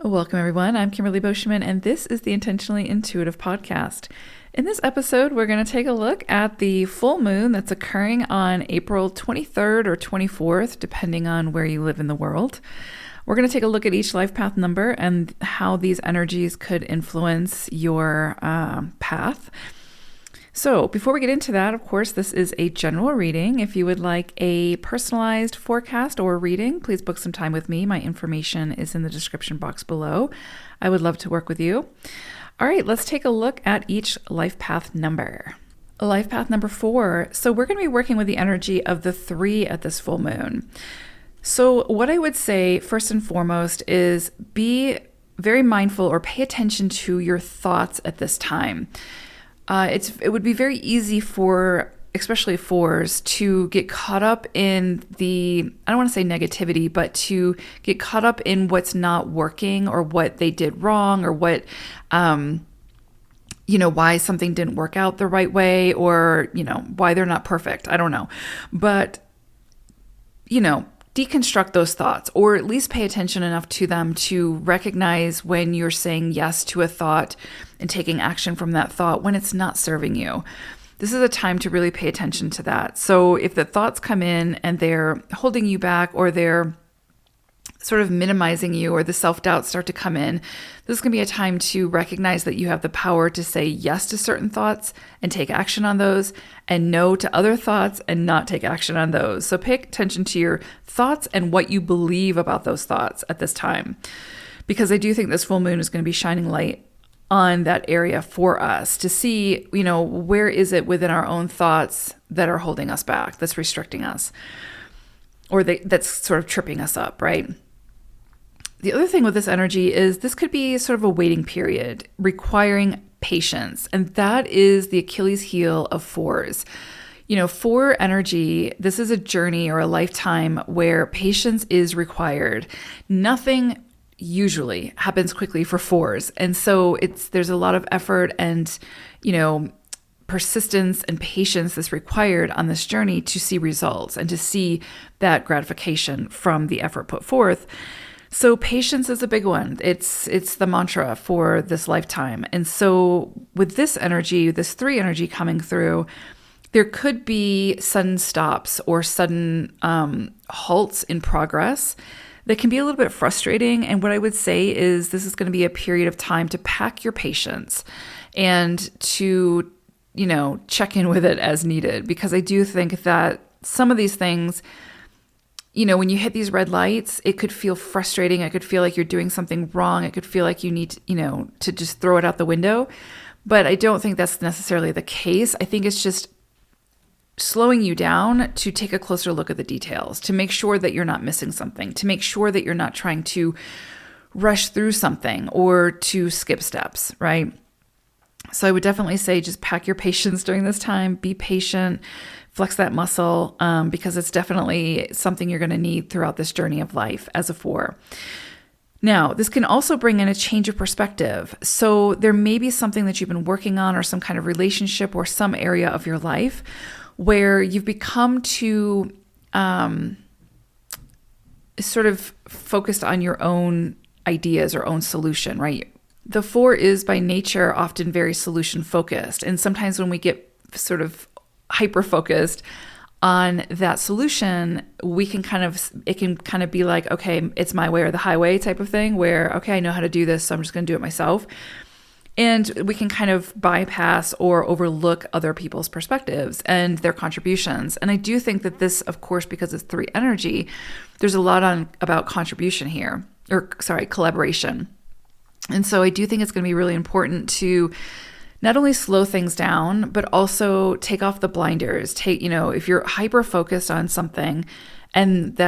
Welcome, everyone. I'm Kimberly Boschman, and this is the Intentionally Intuitive podcast. In this episode, we're going to take a look at the full moon that's occurring on April 23rd or 24th, depending on where you live in the world. We're going to take a look at each life path number and how these energies could influence your path. So before we get into that, of course, this is a general reading. If you would like a personalized forecast or reading, please book some time with me. My information is in the description box below. I would love to work with you. All right, let's take a look at each life path number. Life path number 4. So we're going to be working with the energy of the 3 at this full moon. So what I would say first and foremost is be very mindful or pay attention to your thoughts at this time. It would be very easy for, especially 4s, to get caught up in I don't want to say negativity, but to get caught up in what's not working or what they did wrong or what, why something didn't work out the right way or, why they're not perfect. I don't know. But, deconstruct those thoughts, or at least pay attention enough to them to recognize when you're saying yes to a thought and taking action from that thought when it's not serving you. This is a time to really pay attention to that. So if the thoughts come in and they're holding you back or they're sort of minimizing you or the self-doubts start to come in, this is going to be a time to recognize that you have the power to say yes to certain thoughts and take action on those, and no to other thoughts and not take action on those. So pay attention to your thoughts and what you believe about those thoughts at this time, because I do think this full moon is going to be shining light on that area for us to see, where is it within our own thoughts that are holding us back, that's restricting us, or that's sort of tripping us up, right? The other thing with this energy is this could be sort of a waiting period requiring patience. And that is the Achilles heel of 4s. 4 energy, this is a journey or a lifetime where patience is required. Nothing usually happens quickly for 4s. And so there's a lot of effort and, persistence and patience that's required on this journey to see results and to see that gratification from the effort put forth. So patience is a big one. It's the mantra for this lifetime. And so with this energy, this 3 energy coming through, there could be sudden stops or sudden halts in progress that can be a little bit frustrating. And what I would say is this is going to be a period of time to pack your patience and to, check in with it as needed. Because I do think that some of these things, when you hit these red lights, it could feel frustrating. It could feel like you're doing something wrong. It could feel like you need, to just throw it out the window. But I don't think that's necessarily the case. I think it's just slowing you down to take a closer look at the details, to make sure that you're not missing something, to make sure that you're not trying to rush through something or to skip steps, right? So I would definitely say just pack your patience during this time, be patient, flex that muscle, because it's definitely something you're going to need throughout this journey of life as a 4. Now, this can also bring in a change of perspective. So there may be something that you've been working on or some kind of relationship or some area of your life where you've become too sort of focused on your own ideas or own solution, right? The 4 is by nature often very solution focused. And sometimes when we get sort of hyper focused on that solution, it can kind of be like, okay, it's my way or the highway type of thing where, okay, I know how to do this, so I'm just going to do it myself. And we can kind of bypass or overlook other people's perspectives and their contributions. And I do think that this, of course, because it's 3 energy, there's a lot about contribution here, collaboration. And so I do think it's going to be really important to not only slow things down, but also take off the blinders. If you're hyper focused on something and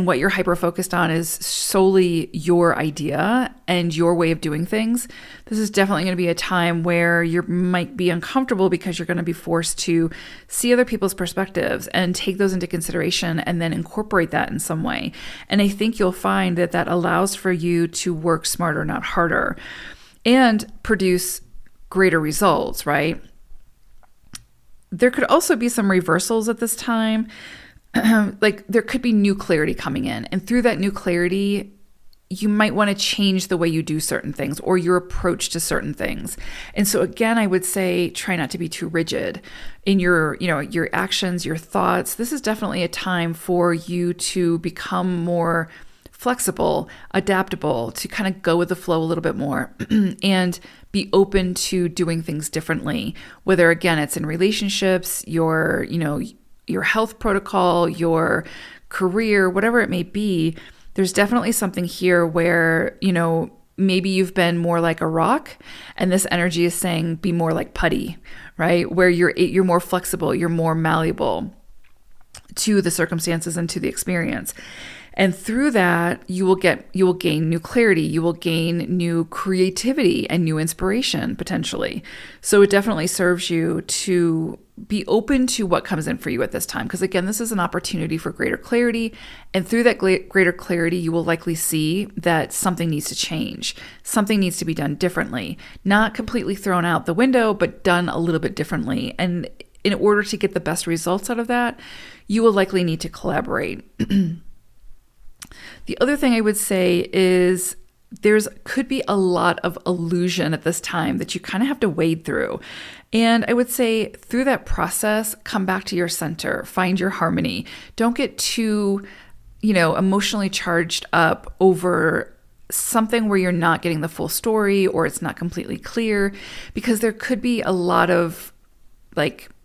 what you're hyper focused on is solely your idea and your way of doing things, this is definitely going to be a time where you might be uncomfortable because you're going to be forced to see other people's perspectives and take those into consideration and then incorporate that in some way. And I think you'll find that allows for you to work smarter, not harder, and produce greater results, right? There could also be some reversals at this time. Like there could be new clarity coming in. And through that new clarity, you might want to change the way you do certain things or your approach to certain things. And so again, I would say try not to be too rigid in your, your actions, your thoughts. This is definitely a time for you to become more flexible, adaptable, to kind of go with the flow a little bit more and be open to doing things differently. Whether again, it's in relationships, your health protocol, your career, whatever it may be. There's definitely something here where, maybe you've been more like a rock and this energy is saying be more like putty, right? Where you're more flexible, you're more malleable to the circumstances and to the experience. And through that, you will gain new clarity, you will gain new creativity and new inspiration potentially. So it definitely serves you to be open to what comes in for you at this time. Because again, this is an opportunity for greater clarity. And through that greater clarity, you will likely see that something needs to change. Something needs to be done differently. Not completely thrown out the window, but done a little bit differently. And in order to get the best results out of that, you will likely need to collaborate. The other thing I would say is could be a lot of illusion at this time that you kind of have to wade through. And I would say through that process, come back to your center, find your harmony. Don't get too, emotionally charged up over something where you're not getting the full story or it's not completely clear, because there could be a lot of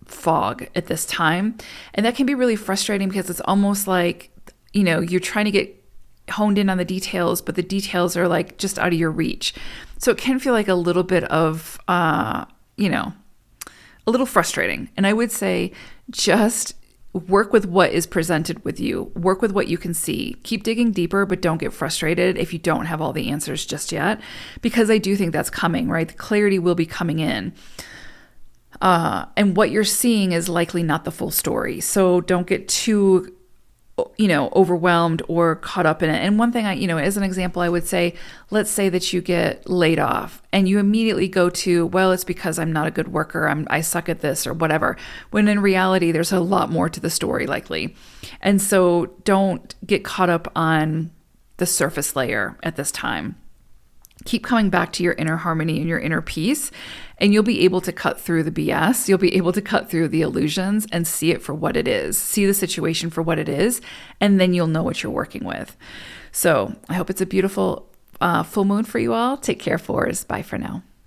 fog at this time. And that can be really frustrating because it's almost like, you're trying to get honed in on the details, but the details are just out of your reach. So it can feel like a little bit of, a little frustrating. And I would say just work with what is presented with you. Work with what you can see. Keep digging deeper, but don't get frustrated if you don't have all the answers just yet, because I do think that's coming, right? The clarity will be coming in. And what you're seeing is likely not the full story. So don't get too overwhelmed or caught up in it. And one thing as an example, I would say, let's say that you get laid off and you immediately go to, well, it's because I'm not a good worker. I suck at this or whatever. When in reality, there's a lot more to the story likely. And so don't get caught up on the surface layer at this time. Keep coming back to your inner harmony and your inner peace, and you'll be able to cut through the BS. You'll be able to cut through the illusions and see it for what it is. See the situation for what it is, and then you'll know what you're working with. So I hope it's a beautiful full moon for you all. Take care, Fours. Bye for now.